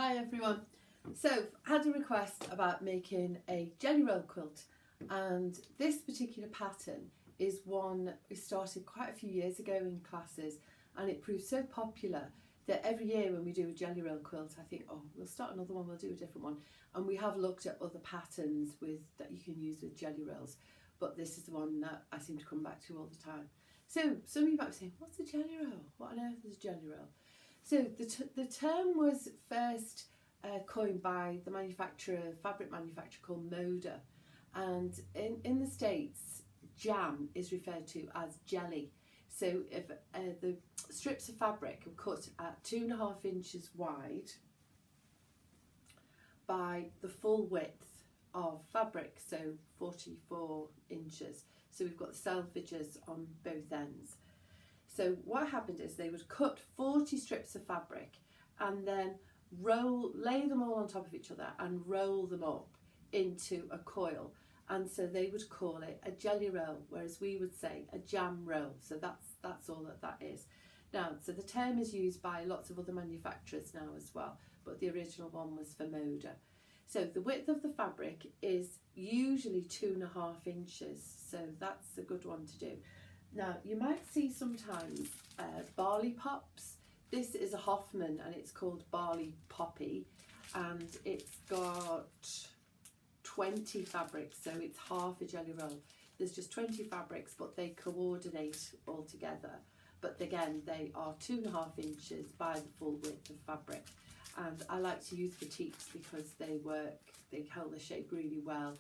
Hi everyone. So I had a request about making a jelly roll quilt, and this particular pattern is one we started quite a few years ago in classes, and it proved so popular that every year when we do a jelly roll quilt I think, oh, we'll start another one, we'll do a different one. And we have looked at other patterns that you can use with jelly rolls, but this is the one that I seem to come back to all the time. So some of you might be saying, what's a jelly roll? What on earth is a jelly roll? So the term was first coined by the fabric manufacturer called Moda, and in the States, jam is referred to as jelly. So if the strips of fabric are cut at 2.5 inches wide by the full width of fabric, so 44 inches. So we've got selvages on both ends. So what happened is they would cut 40 strips of fabric and then lay them all on top of each other and roll them up into a coil. And so they would call it a jelly roll, whereas we would say a jam roll. So that's all that is. Now, so the term is used by lots of other manufacturers now as well, but the original one was for Moda. So the width of the fabric is usually 2.5 inches. So that's a good one to do. Now, you might see sometimes barley pops. This is a Hoffman and it's called Barley Poppy, and it's got 20 fabrics, so it's half a jelly roll. There's just 20 fabrics, but they coordinate all together. But again, they are 2.5 inches by the full width of fabric. And I like to use boutiques because they hold the shape really well.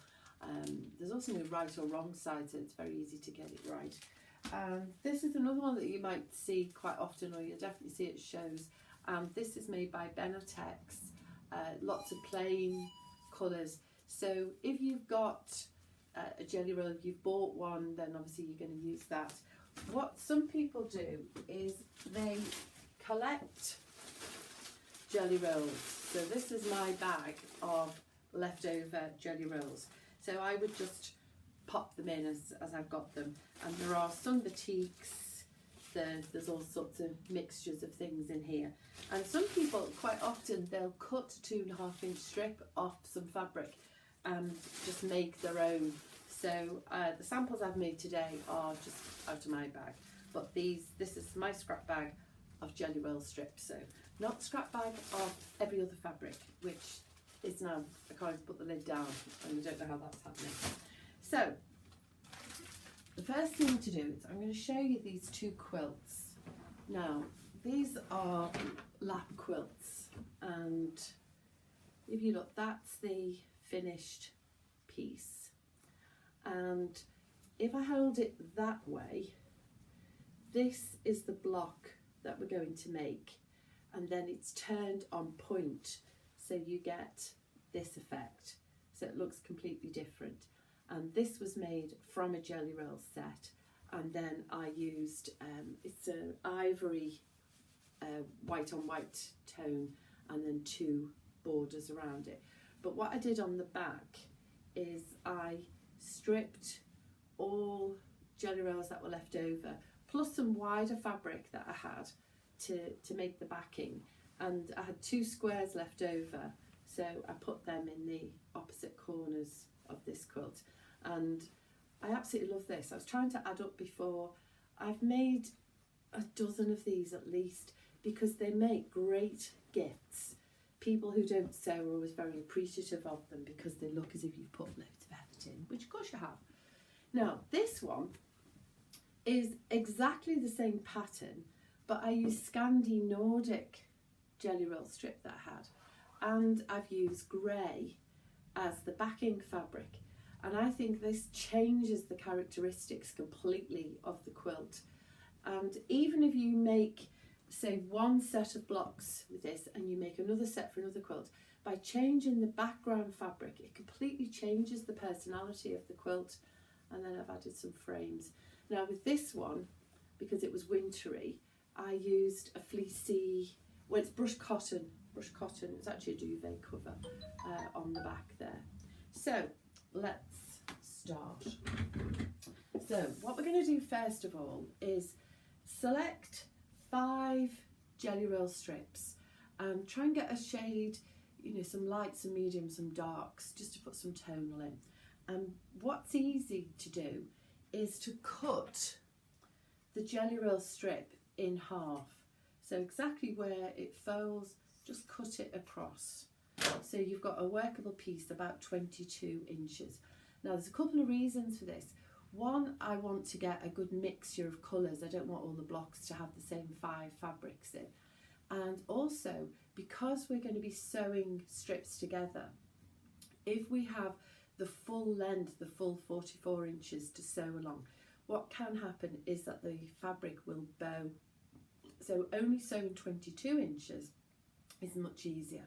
There's also no right or wrong side, so it's very easy to get it right. This is another one that you might see quite often, or you'll definitely see it shows. This is made by Benatex, lots of plain colours. So if you've got a jelly roll, if you've bought one, then obviously you're going to use that. What some people do is they collect jelly rolls. So this is my bag of leftover jelly rolls. So I would just pop them in as I've got them, and there are some boutiques, there's all sorts of mixtures of things in here, and some people quite often they'll cut a 2.5 inch strip off some fabric and just make their own. So the samples I've made today are just out of my bag, but this is my scrap bag of jelly roll strips. So not scrap bag of every other fabric, which is now, I can't put the lid down and we don't know how that's happening. So the first thing to do is I'm going to show you these two quilts. Now these are lap quilts, and if you look, that's the finished piece, and if I hold it that way, this is the block that we're going to make, and then it's turned on point, so you get this effect, so it looks completely different. And this was made from a jelly roll set, and then I used it's an ivory white on white tone, and then 2 borders around it. But what I did on the back is I stripped all jelly rolls that were left over, plus some wider fabric that I had to make the backing, and I had 2 squares left over, so I put them in the opposite corners of this quilt. And I absolutely love this. I was trying to add up before. I've made a dozen of these at least, because they make great gifts. People who don't sew are always very appreciative of them because they look as if you've put loads of effort in, which of course you have. Now this one is exactly the same pattern, but I used Scandi Nordic jelly roll strip that I had, and I've used grey as the backing fabric. And I think this changes the characteristics completely of the quilt. And even if you make, say, 1 set of blocks with this and you make another set for another quilt, by changing the background fabric, it completely changes the personality of the quilt. And then I've added some frames. Now with this one, because it was wintry, I used a fleecy, well, it's brushed cotton, it's actually a duvet cover on the back there. So let's start. So what we're going to do first of all is select 5 jelly roll strips, and try and get a shade, you know, some lights, some mediums, some darks, just to put some tonal in. And what's easy to do is to cut the Jelly Roll strip in half. So exactly where it folds, just cut it across. So you've got a workable piece about 22 inches. Now there's a couple of reasons for this. One, I want to get a good mixture of colours. I don't want all the blocks to have the same 5 fabrics in. And also, because we're going to be sewing strips together, if we have the full length, the full 44 inches to sew along, what can happen is that the fabric will bow. So only sewing 22 inches is much easier.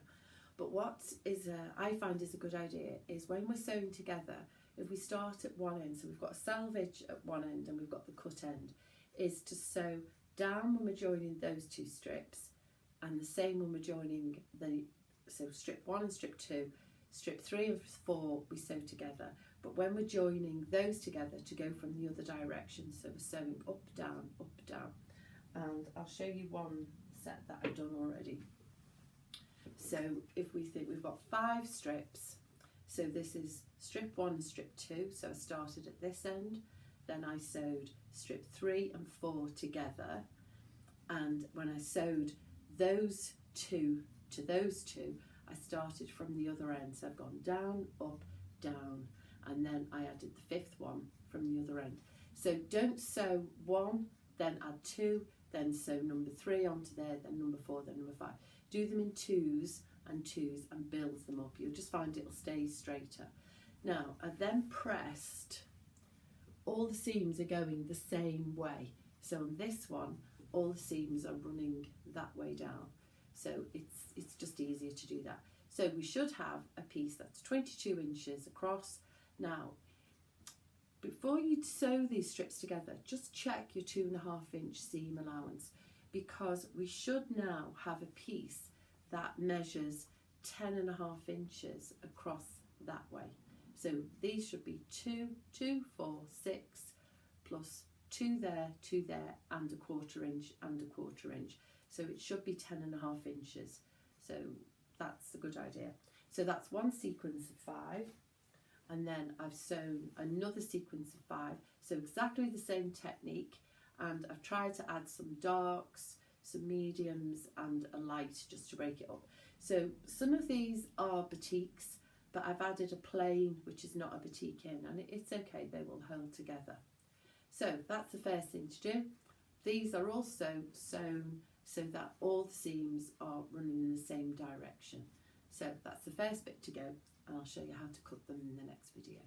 But what is I find is a good idea is when we're sewing together, if we start at one end, so we've got a selvage at one end and we've got the cut end, is to sew down when we're joining those 2 strips, and the same when we're joining so strip 1 and strip 2, strip 3 and 4 we sew together, but when we're joining those together to go from the other direction, so we're sewing up, down, and I'll show you one set that I've done already. So if we think we've got 5 strips, so this is strip 1 and strip 2, so I started at this end, then I sewed strip 3 and 4 together, and when I sewed those 2 to those 2, I started from the other end, so I've gone down, up, down, and then I added the 5th one from the other end. So don't sew 1, then add 2, then sew number 3 onto there, then number 4, then number 5. Do them in 2s and 2s and build them up. You'll just find it'll stay straighter. Now, I then pressed, all the seams are going the same way. So on this one, all the seams are running that way down. So it's just easier to do that. So we should have a piece that's 22 inches across. Now, before you sew these strips together, just check your 2.5 inch seam allowance, because we should now have a piece that measures 10.5 inches across that way. So these should be 2, 2, 4, 6, plus 2 there, 2 there, and a 1/4 inch and a 1/4 inch. So it should be 10.5 inches. So that's a good idea. So that's one sequence of 5. And then I've sewn another sequence of 5. So exactly the same technique. And I've tried to add some darks, some mediums, and a light just to break it up. So some of these are batiks, but I've added a plain which is not a batik in, and it's okay, they will hold together. So that's the first thing to do. These are also sewn so that all the seams are running in the same direction. So that's the first bit to go, and I'll show you how to cut them in the next video.